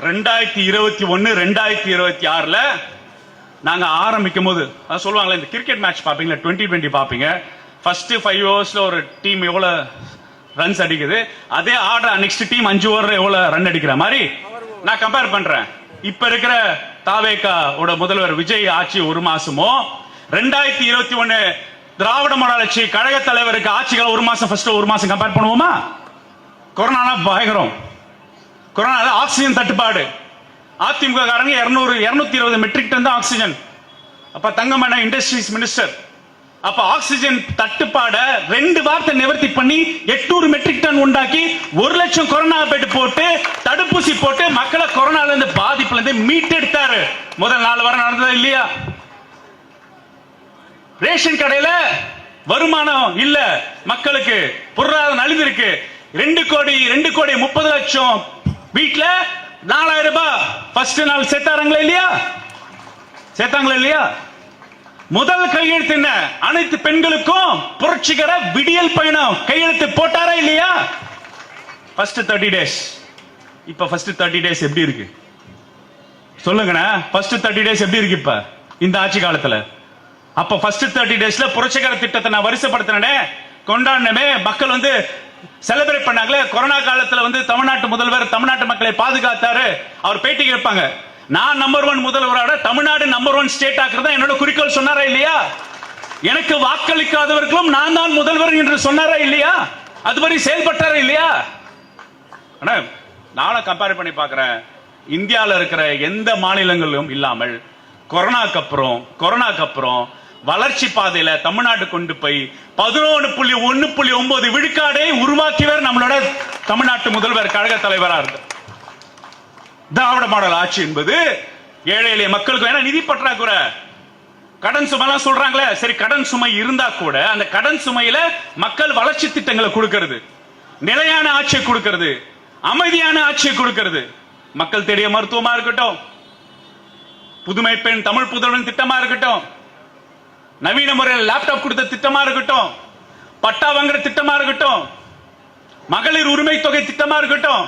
2021 2026 நாங்க ஆரம்பிக்கும் போது சொல்லுவாங்களே, இந்த கிரிக்கெட் மேட்ச் பாப்பீங்களா, 2020 பாப்பீங்க. ஃபர்ஸ்ட் 5 ஓவர்ஸ்ல ஒரு டீம் எவ்வளவு ரன்ஸ் அடிக்குது, அதே ஆர்டர் நெக்ஸ்ட் டீம் 5 ஓவர்ல எவ்வளவு ரன் அடிக்கிற மாதிரி நான் கம்பேர் பண்றேன். இப்ப இருக்கிற தாவேகா முதல்வர் விஜய் ஆட்சி ஒரு மாசமோ, 2021 திராவிட மாடல் ஆட்சி கழக தலைவருக்கு ஆட்சிகள் ஒரு மாசம், ஃபர்ஸ்ட் ஒரு மாசம் கம்பேர் பண்ணுவோமா? கொரோனா பயங்கரம், கொரோனா ஆக்சிஜன் தட்டுப்பாடு, அதிமுக காரங்க 220 மெட்ரிக் டன் தான் ஆக்சிஜன். அப்ப தங்கமணி இண்டஸ்ட்ரீஸ் மினிஸ்டர், அப்ப ஆக்சிஜன் தட்டுப்பாட 2 வாரத்தை நிவர்த்தி பண்ணி 800 மெட்ரிக் டன் உண்டாக்கி 1 லட்சம் கொரோனா பெட் போட்டு தடுப்பூசி போட்டு மக்களை கொரோனால இருந்து பாதிப்புல இருந்து மீட்டெடுத்தாரு. முதல் 4 வாரம் நடந்தது இல்லையா? ரேஷன் கடையில வருமானம் இல்ல, மக்களுக்கு பொருளாதாரம் நலிந்திருக்கு. 2 கோடி 30 லட்சம் வீட்டுல 4000 ரூபாய் ஃபர்ஸ்ட் நாள் சேர்த்தாங்களா இல்லையா? சேர்த்தாங்களா இல்லையா? முதல் கையெழுத்து என்ன? அனைத்து பெண்களுக்கும் புரட்சிகர விடியல் பயணம் கையெழுத்து போட்டாரா இல்லையா? First 30 days. இப்ப ஃபர்ஸ்ட் 30 டேஸ் எப்படி இருக்கு சொல்லுங்கண்ணா? ஃபர்ஸ்ட் 30 டேஸ் எப்படி இருக்கு இப்ப இந்த ஆட்சி காலத்துல? அப்ப ஃபர்ஸ்ட் 30 டேஸ்ல புரட்சிகர திட்டத்தை நான் வரிசைப்படுத்தினே, கொண்டாடினமே, மக்கள் செலிப்ரேட் பண்ணாங்களே. கொரோனா காலத்துல தமிழ்நாட்டு முதல்வர் தமிழ்நாட்டு மக்களை பாதுகாத்தாரு. அவர் பேட்டி கேட்பாங்க, நான் நம்பர் 1 முதல்வரோட தமிழ்நாடு நம்பர் 1 ஸ்டேட் ஆக்குறதா என்னோட குறிக்கோள் சொன்னாரா இல்லையா? எனக்கு வாக்களிக்காதவர்களும் நான் தான் முதல்வர் என்று சொன்னாரா இல்லையா? அதுபடி செயல்பட்டாரா இல்லையா? நானும் கம்பேர் பண்ணி பார்க்கிறேன். இந்தியாவில் இருக்கிற எந்த மாநிலங்களிலும் இல்லாமல் கொரோனாக்கு அப்புறம் வளர்ச்சி பாதையில தமிழ்நாடு கொண்டு போய் 11.1.9 விழுக்காடை உருவாக்கியவர் நம்மளோட தமிழ்நாட்டு முதல்வர் கழக தலைவரா இருந்தார். திராவிட மாடல் ஆட்சி என்பது ஏழை எளிய மக்களுக்கு வேணா நிதி பற்றாக்குறை, கடன் சுமை சொல்றாங்களே, சரி கடன் சுமை இருந்தா கூட அந்த கடன் சுமையில மக்கள் வளர்ச்சி திட்டங்களை கொடுக்கிறது, நிலையான ஆட்சியை கொடுக்கிறது, அமைதியான ஆட்சியை கொடுக்கிறது. மக்கள் தேடிய மருத்துவமா இருக்கட்டும், புதுமை பெண் தமிழ் புதல்வன் திட்டமா இருக்கட்டும், நவீன முறையில் லேப்டாப் கொடுத்த திட்டமா இருக்கட்டும், பட்டா வாங்குற திட்டமா இருக்கட்டும், மகளிர் உரிமை தொகை திட்டமா இருக்கட்டும்,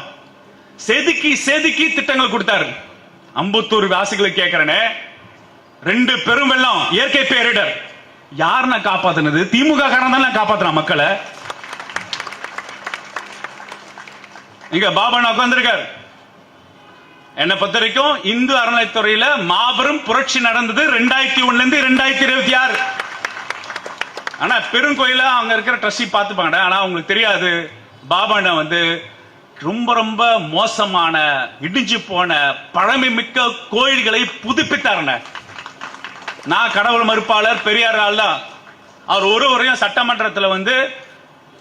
செதுக்கி திட்டங்கள் கொடுத்தாரு. அம்பத்தூர் வாசிகளுக்கு கேட்கிறேனே, 2 பெரும் வெள்ளம், இயற்கை பேரிடர், யாருன்னா காப்பாத்தினது? திமுக காரன் தான் காப்பாத்தினா மக்களை. இங்க பாபா உட்கார்ந்திருக்கார். என்னை பொறுத்த வரைக்கும் இந்து அறநிலைத்துறையில மாபெரும் புரட்சி நடந்தது 2001 இருந்து 2026. ஆனா பெருங்கோயில அவங்க இருக்கிற ட்ரஸ்டி பார்த்துப்பாங்க. ஆனா உங்களுக்கு தெரியாது, பாபாண்ண ரொம்ப மோசமான இடிஞ்சு போன பழமை மிக்க கோயில்களை புதுப்பித்தார். நான் கடவுள் மறுப்பாளர், பெரியார் ஆள் தான். அவர் ஒருவரையும் சட்டமன்றத்தில்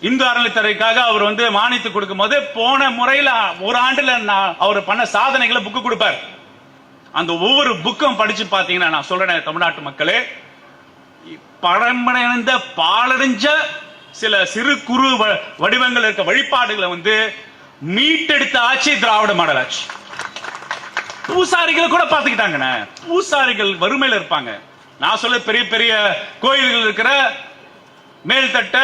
இந்து அறநிலைத்துறைக்காக அவர் மானியத்து கொடுக்கும் போது போன முறையில ஒரு ஆண்டுல அவர் பண்ண சாதனைகளை புக்கு கொடுப்பார். அந்த ஒவ்வொரு புக்கும் படிச்சு பாத்தீங்கன்னா, நான் சொல்றேன் தமிழ்நாட்டு மக்களே, பழமடைந்த பாலடைஞ்ச சில சிறு குறு வடிவங்கள் இருக்க வழிபாடுகளை மீட்டெடுத்த ஆட்சி திராவிட மாடல் ஆட்சி. பூசாரிகளை கூட பாத்துக்கிட்டாங்க. பூசாரிகள் வறுமையில இருப்பாங்க. நான் சொல்ல பெரிய பெரிய கோயில்கள் இருக்கிற மேல்தட்ட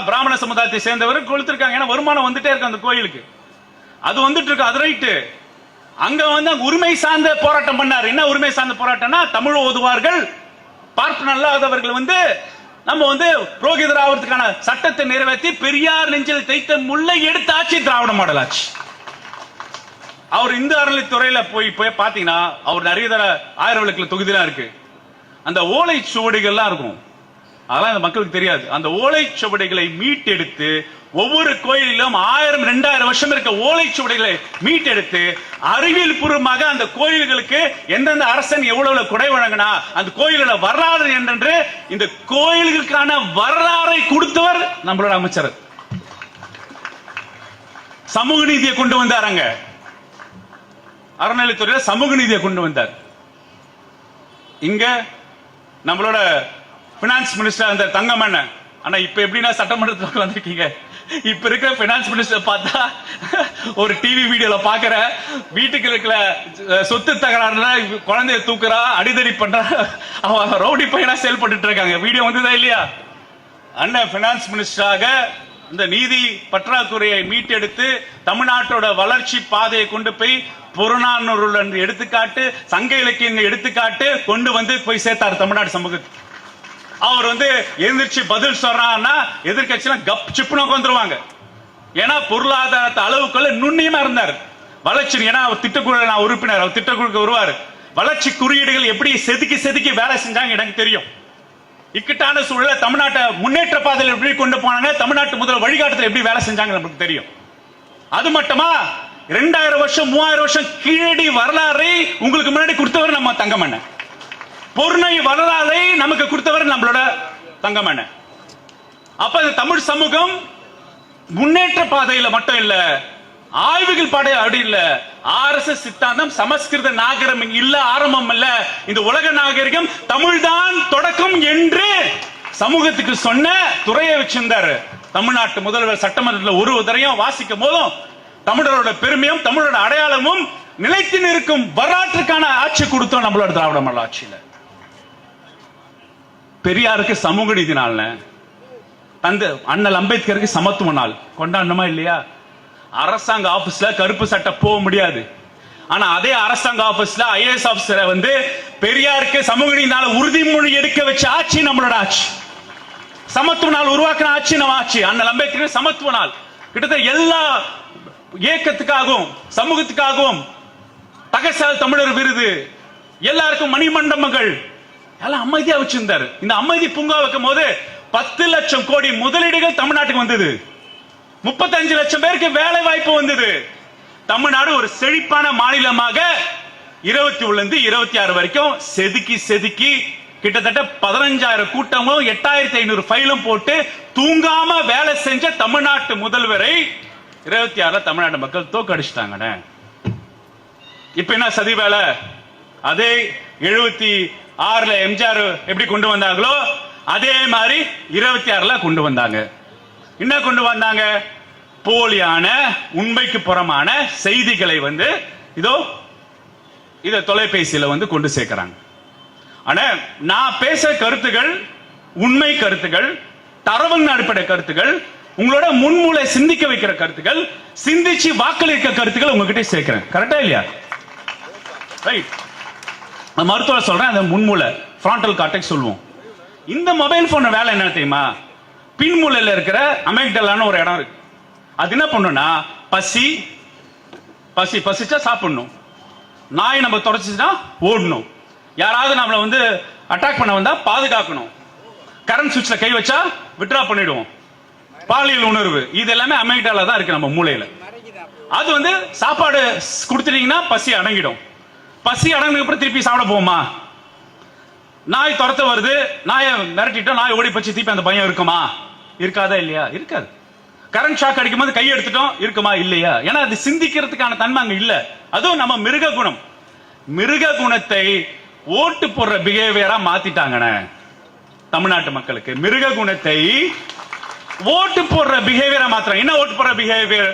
பிராமண சமுதாயத்தை சேர்ந்தவர் கொடுத்திருக்காங்க. ஏன்னா வருமானம் வந்துட்டே இருக்கு அந்த கோயிலுக்கு, அது வந்துட்டு இருக்கு, அது ரைட்டு. அங்க உரிமை சார்ந்த போராட்டம் பண்ணார். என்ன உரிமை சார்ந்த போராட்டம்னா, தமிழ் ஓதுவார்கள் பார்ப்பன அல்லாதவர்கள் நம்ம புரோகிதர் ஆகிறதுக்கான சட்டத்தை நிறைவேற்றி பெரியார் நெஞ்சில் தைத்த முல்லை எடுத்த ஆட்சி திராவிட மாடல் ஆட்சி. அவர் இந்து அறநிலைத்துறையில போய் பாத்தீங்கன்னா, அவர் நிறைய தர 1000 விளக்குல தொகுதியெல்லாம் இருக்கு. அந்த ஓலை சுவடிகள்லாம் இருக்கும், அதெல்லாம் இந்த மக்களுக்கு தெரியாது. அந்த ஓலைச்சுவடிகளை மீட்டெடுத்து ஒவ்வொரு கோயிலிலும் 1000-2000 வருஷம் இருக்க ஓலைச்சுவடிகளை மீட்டெடுத்து அறிவியல் பூர்வமாக அந்த கோயில்களுக்கு எந்தெந்த அரசன் எவ்வளவு கொடை வழங்கினா அந்த கோயிலோட வரலாறு என்று இந்த கோயில்களுக்கான வரலாறை கொடுத்தவர் நம்மளோட அமைச்சர். சமூக நீதியை கொண்டு வந்தாருங்க. அறநிலைத்துறையில சமூக நீதியை கொண்டு வந்தார். இங்க நம்மளோட பினான்ஸ் மினிஸ்டர் அந்த தங்கமணி. ஆனா இப்ப எப்படின்னா சட்டமன்றத்தில் வந்திருக்கீங்க, இப்ப இருக்கிற பினான்ஸ் மினிஸ்டர் பார்த்தா ஒரு டிவி வீடியோல பாக்குற, வீட்டுக்கு இருக்கிற சொத்து தகராறுல குழந்தைய தூக்குறா, அடிதடி பண்றா, அவன் ரவுடி பையனா செயல்பட்டு இருக்காங்க. வீடியோ வந்ததா இல்லையா? அண்ணன் பினான்ஸ் மினிஸ்டராக இந்த நீதி பற்றாக்குறையை மீட்டெடுத்து தமிழ்நாட்டோட வளர்ச்சி பாதையை கொண்டு போய் புறநானூறு எடுத்துக்காட்டு, சங்க இலக்கிய எடுத்துக்காட்டு கொண்டு வந்து போய் சேர்த்தார் தமிழ்நாடு சமூகத்துக்கு. அவர் எந்திரிச்சு பதில் சொல்றான்னா எதிர்கட்சியெல்லாம் கப் சிப்புனக்கு வந்துருவாங்க. ஏன்னா பொருளாதாரத்தை அளவுக்குள்ள நுண்ணியமா இருந்தார். வளர்ச்சி, ஏன்னா அவர் திட்டக்குழு நான் உறுப்பினர், அவர் திட்டக்குழுக்கு வருவார். வளர்ச்சி குறியீடுகள் எப்படி செதுக்கி செதுக்கி வேலை செஞ்சாங்க எனக்கு தெரியும். இக்கட்டான சூழல தமிழ்நாட்டை முன்னேற்ற பாதையில் எப்படி கொண்டு போனாங்க, தமிழ்நாட்டு முதல் வழிகாட்டுதல் எப்படி வேலை செஞ்சாங்க நமக்கு தெரியும். அது மட்டுமா 2000 வருஷம் 3000 வருஷம் கீழடி வரலாறை உங்களுக்கு முன்னாடி கொடுத்தவர் நம்ம தங்கமண்ணன். பொருணை வரலாறை நமக்கு கொடுத்தவர் நம்மளோட தங்கமண்ணன். அப்ப இந்த தமிழ் சமூகம் முன்னேற்ற பாதையில மட்டும் இல்ல, ஆய்வுகள் பாடை அப்படி இல்ல. RSS சித்தாந்தம் சமஸ்கிருத நாகரம் இல்ல, ஆரம்பம் இல்ல, இந்த உலக நாகரிகம் தமிழ்தான் தொடக்கம் என்று சமூகத்துக்கு சொன்ன துறையை வச்சிருந்தாரு தமிழ்நாட்டு முதல்வர். சட்டமன்றத்தில் ஒரு தரையும் வாசிக்கும் போதும் தமிழரோட பெருமையும் தமிழோட அடையாளமும் நிலைத்து நிற்கும் வரலாற்றுக்கான ஆட்சி கொடுத்தோம் நம்மளோட திராவிட மாடல் ஆட்சியில. பெரியாருக்கு சமூக நீதி நாள், அண்ணல் அம்பேத்கருக்கு சமத்துவ நாள் கொண்டாடணுமா இல்லையா? அரசாங்க ஆபீஸ்ல கருப்பு சட்டை போக முடியாது. ஆனா அதே அரசாங்க ஆபீஸ்ல IAS ஆபீசரை பெரியாருக்கு சமூக நீதி நாள் உறுதிமொழி எடுக்க வச்ச ஆட்சி நம்மளோட ஆட்சி. சமத்துவ நாள் உருவாக்கின ஆட்சி நம்ம ஆட்சி. அண்ணல் அம்பேத்கர் சமத்துவ நாள் கிட்டத்தட்ட எல்லா இயக்கத்துக்காகவும் சமூகத்துக்காகவும் தகசால் தமிழர் விருது, எல்லாருக்கும் மணிமண்டபங்கள் எல்லாம் அமைதியா வச்சிருந்தாரு. இந்த அமைதி பூங்கா வைக்கும் போது 10 லட்சம் கோடி முதலீடுகள் தமிழ்நாட்டுக்கு வந்தது. 35 லட்சம் பேருக்கு வேலை வாய்ப்பு வந்தது. தமிழ்நாடு ஒரு செழிப்பான மாநிலமாக 21 26 வரைக்கும் செதுக்கி செதுக்கி கிட்டத்தட்ட 15000 கூட்டமும் 8500 ஃபைலும் போட்டு தூங்காம வேலை செஞ்ச தமிழ்நாட்டு முதல்வரை 26 தமிழ்நாடு மக்கள் தோக்கடிச்சிட்டாங்க. இப்ப என்ன சதி வேலை? அதே 76 எம்ஜிஆர் எப்படி கொண்டு வந்தாங்களோ அதே மாதிரி 26 கொண்டு வந்தாங்க. என்ன கொண்டு வந்தாங்க? போலியான உண்மைக்கு புறமான செய்திகளை இதோ தொலைபேசியில கொண்டு சேர்க்கிறாங்க. ஆனா நான் பேச கருத்துகள் உண்மை கருத்துகள், தரவின் அடிப்படை கருத்துகள், உங்களோட முன்மூளை சிந்திக்க வைக்கிற கருத்துக்கள், சிந்திச்சு வாக்களிக்க கருத்துக்கள் உங்ககிட்ட சேர்க்கிறேன். கரெக்டா இல்லையா? ரைட். மருத்துவர் சொல்றேன், அந்த முன்மூளை ஃப்ராண்டல் கார்டெக்ஸ் சொல்லுவோம். இந்த மொபைல் போன் வேலை என்ன தெரியுமா? பின்மூலையில் இருக்கிற அமெக்டலான்னு ஒரு இடம் இருக்கு. அது என்ன பண்ணும்னா பசிச்சா சாப்பிடணும், நாய் நம்ம தொடச்சுன்னா ஓடணும், யாராவது நம்மளை அட்டாக் பண்ண வந்தா பாதுகாக்கணும், கரண்ட் சுவிட்ச்ல கை வச்சா விட்ரா பண்ணிடுவோம், பாலியல் உணர்வு, இது எல்லாமே அமெக்டலா தான் இருக்கு நம்ம மூளையில. அது சாப்பாடு கொடுத்துட்டீங்கன்னா பசி அடங்கிடும். பசி அடங்கின அப்புறம் திருப்பி சாப்பிட போமா? நாய் துரத்த வருது, நாயை மிரட்டிட்டோம், நாய் ஓடி போச்சு, திருப்பி அந்த பயம் இருக்குமா? இருக்காதா இல்லையா? இருக்காது. கரண்ட் ஷாக் அடிக்கும் போது கை எடுத்துட்டோம், இருக்குமா? இல்லையா? ஏன்னா அது சிந்திக்கிறதுக்கான தன்மை அங்க இல்ல. அதுவும் நம்ம மிருக குணம். மிருக குணத்தை ஓட்டு போடுற பிஹேவியரா மாத்திட்டாங்க தமிழ்நாட்டு மக்களுக்கு. மிருக குணத்தை ஓட்டு போடுற பிஹேவியரா மாத்திரம். என்ன ஓட்டு போடுற பிஹேவியர்?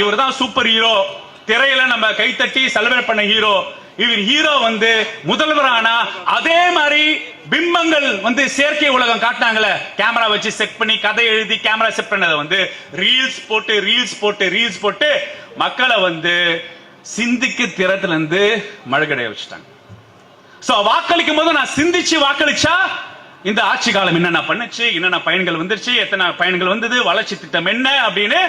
இவர் தான் சூப்பர் ஹீரோ, திரையில நம்ம கைத்தட்டி செலிப்ரேட் பண்ண ஹீரோ. இவர் ஹீரோ முதல்வரானா அதே மாதிரி பிம்பங்கள் செயற்கை உலகம் காட்டினாங்களே, கேமரா வச்சு செட் பண்ணி கதை எழுதி கேமரா செட் பண்ணதை ரீல்ஸ் போட்டு மக்களை சிந்திக்க திறத்துல இருந்து மழகடைய வச்சுட்டாங்க. வாக்களிக்கும் போது நான் சிந்திச்சு வாக்களிச்சா இந்த ஆட்சி காலம் என்னென்ன பண்ணுச்சு, என்னென்ன பயன்கள் வந்துருச்சு, எத்தனை பயன்கள் வந்தது, வளர்ச்சி திட்டம் என்ன அப்படின்னு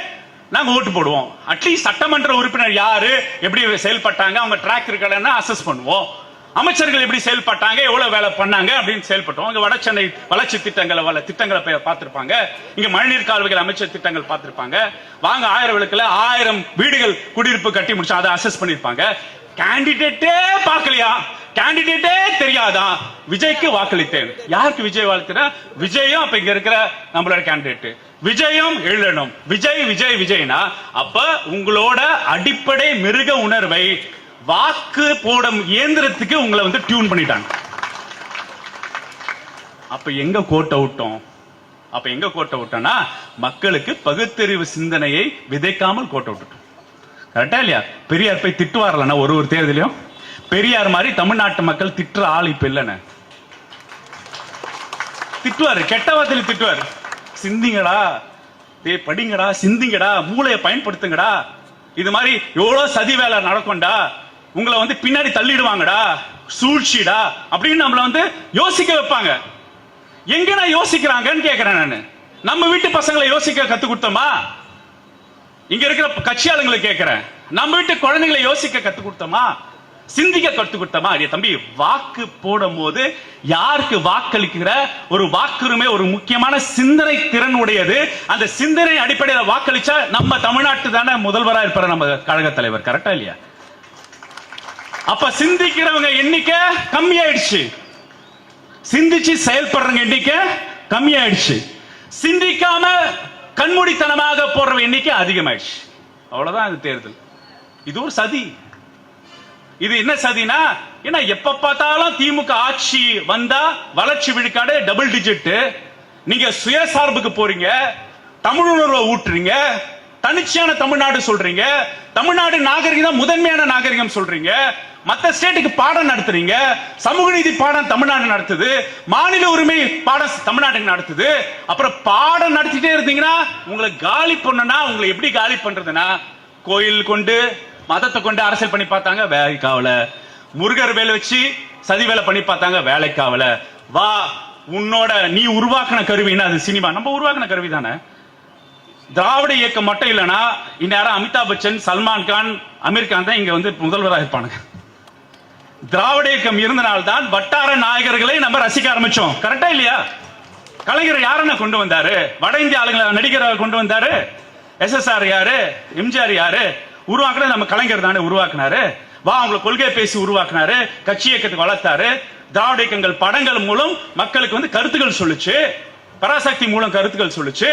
நாங்க ஓட்டு போடுவோம். அட்லீஸ்ட் சட்டமன்ற உறுப்பினர் யாரு, எப்படி செயல்பட்டாங்க, அவங்க ட்ராக் இருக்கலன்னா அசஸ் பண்ணுவோம். அமைச்சர்கள் எப்படி செயல்பட்டாங்க, எவ்வளவு வேலை பண்ணாங்க அப்படின்னு செயல்பட்டோம். இங்க வட சென்னை வளர்ச்சி திட்டங்களை பார்த்திருப்பாங்க. இங்க மழைநீர் கால்வாய்கள் அமைச்சர் திட்டங்கள் பார்த்திருப்பாங்க. வாங்க 1000 விளக்குல 1000 வீடுகள் குடியிருப்பு கட்டி முடிச்சு அதை அசஸ் பண்ணிருப்பாங்க. கேண்டிடேட்டே பார்க்கலையா, கேண்டிடேட்டே தெரியாதா? விஜய்க்கு வாக்களித்தேன். யாருக்கு விஜய் வாழ்த்துனா? விஜயும் அப்ப இங்க இருக்கிற நம்மளோட கேண்டிடேட் விஜயும் எழுதணும். விஜய் விஜய் விஜய்னா அப்ப உங்களோட அடிப்படை மிருக உணர்வை வாக்கு போடும் இயந்திரத்துக்கு உங்களை டியூன் பண்ணிட்டாங்க. அப்ப எங்க கோட்டை விட்டோம்னா மக்களுக்கு பகுத்தறிவு சிந்தனையை விதைக்காமல் கோட்டை விட்டுட்டோம். கரெக்டா இல்லையா? பெரியார் போய் திட்டுவார்லன்னா ஒரு தேர்தலையும் பெரியார் மாதிரி தமிழ்நாட்டு மக்கள் திட்டுற ஆள் இப்ப இல்லைன்னு திட்டுவாரு, கெட்ட வார்த்தையில திட்டுவாரு. சிந்திங்கடா, டேய் படிங்கடா, சிந்திங்கடா, மூளையை பயன்படுத்துங்கடா. இது மாதிரி எவ்வளவு சதி வேலை நடக்கும்டா, உங்களை வந்து பின்னாடி தள்ளிடுவாங்கடா, சூழ்ச்சிடா அப்படின்னு நம்மள வந்து யோசிக்க வைப்பாங்க. எங்க நான் யோசிக்கிறாங்கன்னு கேட்கிறேன் நானு. நம்ம வீட்டு பசங்களை யோசிக்க கத்து கொடுத்தோமா? இங்க இருக்கிற கட்சி ஆளுங்களை கேட்கிறேன், நம்ம வீட்டு குழந்தைகளை யோசிக்க கத்து கொடுத்தோமா? சிந்திக்க கத்து கொடுத்தோமா? தம்பி, வாக்கு போடும் போது யாருக்கு வாக்களிக்கிற ஒரு வாக்குரிமை ஒரு முக்கியமான சிந்தனை திறன் உடையது. அந்த சிந்தனை அடிப்படையில் வாக்களிச்சா நம்ம தமிழ்நாட்டு தானே முதல்வராக இருப்பாரு நம்ம கழக தலைவர். கரெக்டா இல்லையா? அப்ப சிந்திக்கிறவங்க எண்ணிக்கை கம்மியாயிடுச்சு, சிந்திச்சு செயல்படுறவங்க எண்ணிக்கை கம்மியாயிடுச்சு, சிந்திக்காம கண்மூடித்தனமாக போற எண்ணிக்கை அதிகமாயிடுச்சு. அவ்வளவுதான் இது தேர்தல். இது ஒரு சதி. இது என்ன சதினா, ஏன்னா எப்ப பார்த்தாலும் திமுக ஆட்சி வந்தா வளர்ச்சி விழுக்காடு டபுள் டிஜிட், நீங்க சுயசார்புக்கு போறீங்க, தமிழ் உணர்வை ஊட்டுறீங்க, தனிச்சையான தமிழ்நாடு சொல்றீங்க, தமிழ்நாடு நாகரிகம் முதன்மையான நாகரிகம் சொல்றீங்க, மத்த ஸ்டேட்டுக்கு பாடம் நடத்துறீங்க, சமூக நீதி பாடம் தமிழ்நாடு நடத்துது, மாநில உரிமை பாடம் தமிழ்நாட்டுக்கு நடத்துது. அப்புறம் பாடம் நடத்திட்டே இருந்தீங்கன்னா உங்களை காலி பண்ணனா, உங்களை எப்படி காலி பண்றதுன்னா, கோயில் கொண்டு மதத்தை கொண்டு அரசியல் பண்ணி பார்த்தாங்க, வேலைக்காவல. முருகர் வேலை வச்சு சதி வேலை பண்ணி பார்த்தாங்க, வேலைக்காவல. வா, உன்னோட நீ உருவாக்கின கருவின்னா அது சினிமா. நம்ம உருவாக்கின கருவி தானே. திராவிட இயக்கம் மட்டும் இல்லைன்னா இந்நேரம் அமிதாப் பச்சன், சல்மான் கான், அமீர் கான் தான் இங்க வந்து முதல்வராக இருப்பானுங்க. திராவிட இயக்கம் இருந்தனால்தான் வட்டார நாயகர்களை நம்ம ரசிக்க ஆரம்பிச்சோம். கரெக்டா இல்லையா? கலைஞர் யாருன்னு கொண்டு வந்தாரு? வட இந்திய ஆளுங்களை நடிகராக கொண்டு வந்தாரு. SSR யாரு? எம்ஜிஆர் யாரு? உருவாக்குறது நம்ம கலைஞர் தானே உருவாக்குனாரு. வா, அவங்களை கொள்கை பேசி உருவாக்குனாரு, கட்சி இயக்கத்துக்கு வளர்த்தாரு. திராவிட இயக்கங்கள் படங்கள் மூலம் மக்களுக்கு வந்து கருத்துக்கள் சொல்லுச்சு, பராசக்தி மூலம் கருத்துக்கள் சொல்லுச்சு,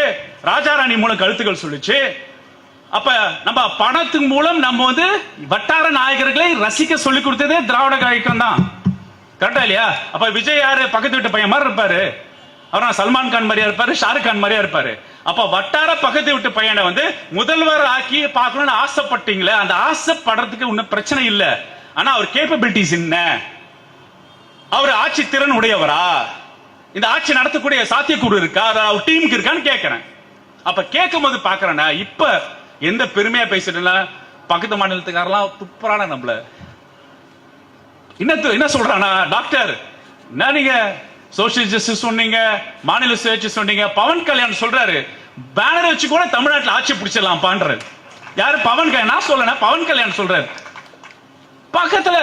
ராஜாராணி மூலம் கருத்துக்கள் சொல்லுச்சு. அப்ப நம்ம பணத்தின் மூலம் நம்ம வந்து வட்டார நாயகர்களை ரசிக்க சொல்லி கொடுத்ததே திராவிட இயக்கம் தான். கரெக்டா இல்லையா? அப்ப விஜய் யாரு? பக்கத்து வீட்டு பையன் மாதிரி இருப்பாரு, அவர் சல்மான் கான் மாதிரியா இருப்பாரு, ஷாருக் கான் மாதிரியா இருப்பாரு. அப்ப வட்டார பக்கத்து விட்டு பையனை வந்து முதல்வர் ஆக்கி பார்க்கணும்னு ஆசைப்பட்டீங்களே, அந்த ஆசைப்படுறதுக்கு ஒன்னும் பிரச்சனை இல்ல. ஆனா அவர் கேப்பபிலிட்டிஸ் என்ன? அவர் ஆட்சி திறன் உடையவரா? இந்த ஆட்சி நடத்தக்கூடிய சாத்தியக்கூறு இருக்கா? அவர் டீமுக்கு இருக்கான்னு கேட்கிறேன். அப்ப கேட்கும் போது பாக்குறேன்னா, இப்ப எந்த பெருமையா பேசிட்டு பக்கத்து மாநிலத்துக்காரெல்லாம் துப்புறான நம்மள என்ன சொல்றானா, டாக்டர் என்ன நீங்க சோசியல் ஜஸ்டிஸ் சொன்னீங்க, மாநில சுயாட்சி சொன்னீங்க, பவன் கல்யாண் சொல்றாரு பேனர் வச்சு கூட தமிழ்நாட்டில் ஆட்சி பிடிச்சிடலாம் பான்றாரு. யாரு? பவன் கல்யாண். நான் சொல்லல, பவன் கல்யாண் சொல்றாரு. பக்கத்துல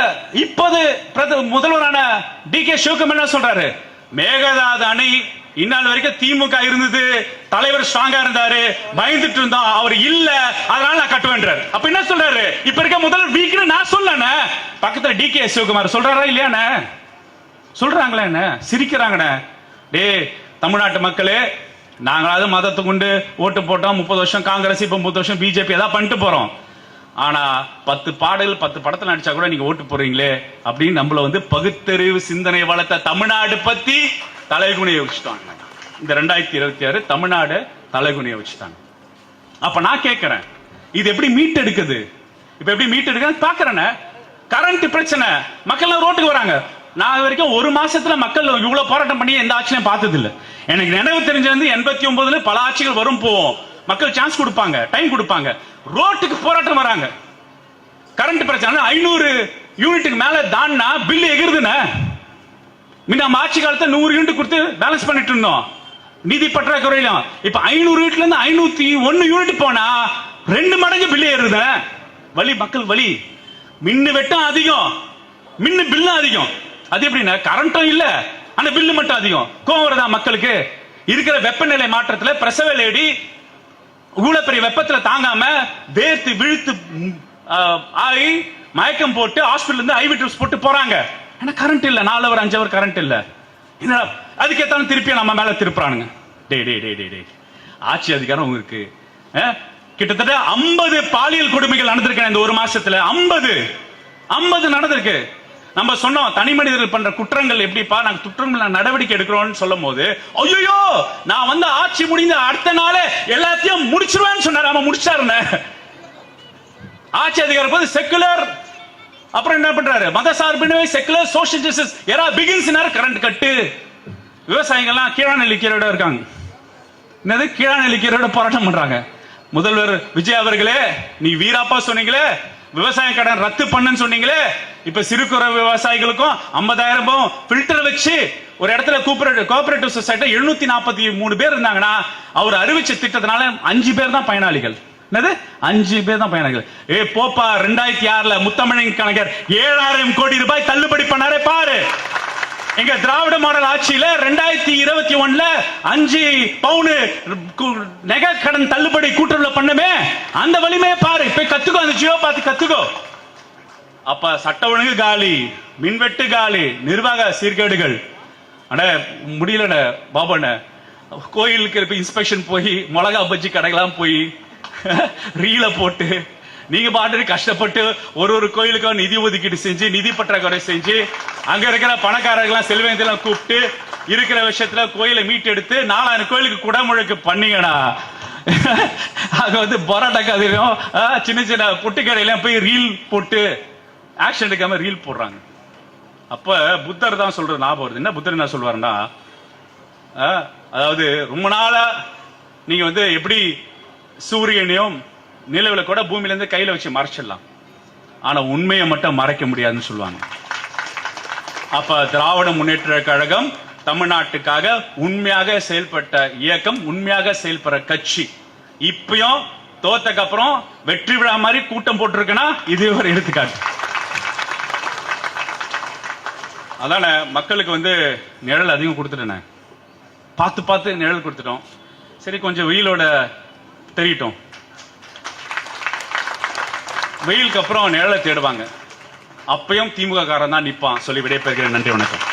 இப்போது முதல்வரான DK சிவகுமார் என்ன சொல்றாரு? மேகதாது அணை இந்நாள் வரைக்கும் திமுக இருந்தது, தலைவர் ஸ்ட்ராங்கா இருந்தாரு, பயந்துட்டு இருந்தோம், அவர் இல்ல, அதனால நான் கட்டுவேன்றாரு. அப்ப என்ன சொல்றாரு? இப்ப இருக்க முதல்வர் வீக்னு நான் சொல்லன, பக்கத்துல DK சிவகுமார் சொல்றாரா இல்லையானே? சொல்றாங்களே, என்ன சிரிக்கிறாங்கண்ணே. டே தமிழ்நாட்டு மக்களே, நாங்களாவது மதத்தை கொண்டு ஓட்டு போட்டோம், 30 வருஷம் காங்கிரஸ், இப்ப 30 வருஷம் பிஜேபி, ஏதாவது பண்ணிட்டு போறோம். ஆனா 10 பாடல்கள் 10 படத்துல நடிச்சா கூட நீங்க ஓட்டு போறீங்களே அப்படின்னு நம்மள வந்து பகுத்தறிவு சிந்தனை வளர்த்த தமிழ்நாடு பத்தி தலைகுனிய வச்சுட்டாங்க. இந்த 2026 தமிழ்நாடு தலைகுனிய வச்சுட்டாங்க. அப்ப நான் கேட்கிறேன், இது எப்படி மீட் எடுக்குது? இப்ப எப்படி மீட் எடுக்க பாக்குறேன். கரண்ட் பிரச்சனை, மக்கள் ரோட்டுக்கு வராங்க. நான் வரைக்கும் ஒரு மாசத்துல மக்கள் இவ்வளவு போராட்டம் பண்ணி எந்த ஆட்சியும் பார்த்தது இல்ல. எனக்கு நினைவு தெரிஞ்சது 89 பல ஆட்சிகள் வரும் போவோம், மக்கள் சான்ஸ் கொடுப்பாங்க, டைம் கொடுப்பாங்க, ரோட்டுக்கு போராட்டம் வராங்க. கரண்ட் பிரச்சனை 500 யூனிட்டுக்கு மேல தான்னா பில் எகிருதுன. நம்ம ஆட்சி காலத்தை 100 யூனிட் கொடுத்து பேலன்ஸ் பண்ணிட்டு இருந்தோம், நிதி பற்றாக்குறையிலும். இப்ப 500 யூனிட்ல இருந்து 501 யூனிட் போனா 2 மடங்கு பில் ஏறுது. வலி, மக்கள் வலி. மின்னு வெட்டம் அதிகம், மின்னு பில்லு அதிகம். அது எப்படின்னா கரண்ட்டும் இல்ல, ஆனா பில்லு மட்டும் அதிகம். கோவம் வருதா மக்களுக்கு? இருக்கிற வெப்பநிலை மாற்றத்துல பிரசவ லேடி இவ்வளவு பெரிய வெப்பத்துல தாங்காம வேர்த்து விழுத்து ஆகி மயக்கம் போட்டு ஹாஸ்பிடல் இருந்து ஐவி ட்ரிப்ஸ் போட்டு போறாங்க. ஆனா கரண்ட் இல்ல, 4 ஹவர் 5 ஹவர் கரண்ட் இல்ல. என்ன அதுக்கேத்தாலும் திருப்பி நம்ம மேல திருப்புறானுங்க. டே டே டே டே ஆட்சி அதிகாரம் உங்களுக்கு கிட்டத்தட்ட 50 பாலியல் கொடுமைகள் நடந்திருக்கு இந்த ஒரு மாசத்துல. 50 நடந்திருக்கு. நம்ம சொன்னோம் தனி மனிதர்கள் பண்ற குற்றங்கள் எப்படிப்பா, நாங்க குற்றங்கள் நடவடிக்கை எடுக்கிறோம்னு சொல்லும் போது, ஐயோ நான் வந்து ஆட்சி முடிந்த அடுத்த நாளே எல்லாத்தையும் முடிச்சிருவேன்னு சொன்னாரு. அவன் முடிச்சாருன்னு ஆட்சி அதிகாரம் போது செக்குலர், அப்புறம் என்ன பண்றாரு, மத சார்பின்மை, secular, social justice era begins. Current cut, விவசாயிகள்லாம் கீழாநெல்லி கீழோட இருக்காங்க. என்னது கீழாநெல்லிக்கீரோட போராட்டம் பண்றாங்க. முதல்வர் விஜய் அவர்களே, நீ வீராப்பா சொன்னீங்களே விவசாய கடன் ரத்து பண்ணுன்னு சொன்னீங்களே, இப்ப சிறு குறு விவசாயிகளுக்கும் 50,000 பில்டர் வச்சு ஒரு இடத்துல கோஆபரேட்டிவ் சொசைட்டி 743 பேர் இருந்தாங்கன்னா அவர் அறிவிச்ச திட்டத்தினால 5 பேர் தான் பயனாளிகள். என்னது 5 பேர் தான் பயனாளிகள். போப்பா 2006 முத்தமிழன் கலைஞர் 7,000 கோடி ரூபாய் தள்ளுபடி பண்ணாரே பாரு. எங்க திராவிட மாடல் ஆட்சியில 2021 5 பவுன் நகை கடன் தள்ளுபடி கூட்டுறவுல பண்ணமே, அந்த வலிமையை பாரு. இப்ப கத்துக்கோ, அந்த ஜியோ பார்த்து கத்துக்கோ. அப்ப சட்ட ஒழுங்கு காலி, மின்வெட்டு காலி, நிர்வாக சீர்கேடுகள். அட முடியல பாபண்ண, கோயிலுக்கு இன்ஸ்பெக்ஷன் போய் மிளகா பஜ்ஜி கடைகளாம் போய் ரீல போட்டு நீங்க பாட்டு கஷ்டப்பட்டு ஒரு கோயிலுக்கு நிதி ஒதுக்கீடு செஞ்சு நிதி பற்றாக்குறை செஞ்சு அங்க இருக்கிற பணக்காரர்கள் செல்வந்தெல்லாம் கூப்பிட்டு இருக்கிற விஷயத்துல கோயிலை மீட்டெடுத்து 4000 கோயிலுக்கு குடமுழுக்கு பண்ணீங்கடா. அங்க வந்து பரோட்டா கதையிலும் சின்ன சின்ன பொட்டி கடையில போய் ரீல் போட்டு ஆக்ஷன் எடுக்காம ரீல் போடுறாங்க. அப்ப புத்தர் தான் சொல்றது ஞாபகம் வருது. என்ன புத்தர் என்ன சொல்வாருன்னா, அதாவது ரொம்ப நாளா நீங்க வந்து எப்படி சூரியனையும் நிலவுல கூட பூமியில இருந்து கையில வச்சு மறைச்சிடலாம், ஆனா உண்மையை மட்டும் மறைக்க முடியாதுன்னு சொல்லுவாங்க. அப்ப திராவிட முன்னேற்ற கழகம் தமிழ்நாட்டுக்காக உண்மையாக செயல்பட்ட இயக்கம், உண்மையாக செயல்படுற கட்சி. இப்பயும் தோத்தக்கு அப்புறம் வெற்றி விழா மாதிரி கூட்டம் போட்டிருக்குன்னா இது ஒரு எடுத்துக்காட்டு. அதான மக்களுக்கு வந்து நிழல் அதிகம் கொடுத்துட்டேன், பார்த்து பார்த்து நிழல் கொடுத்துட்டோம். சரி கொஞ்சம் வெயிலோட தெரியட்டும், வெயிலுக்கு அப்புறம் நிழலை தேடுவாங்க. அப்பயும் திமுக காரன் தான் நிப்பான் சொல்லி விடைபெறுகிறேன். நன்றி, வணக்கம்.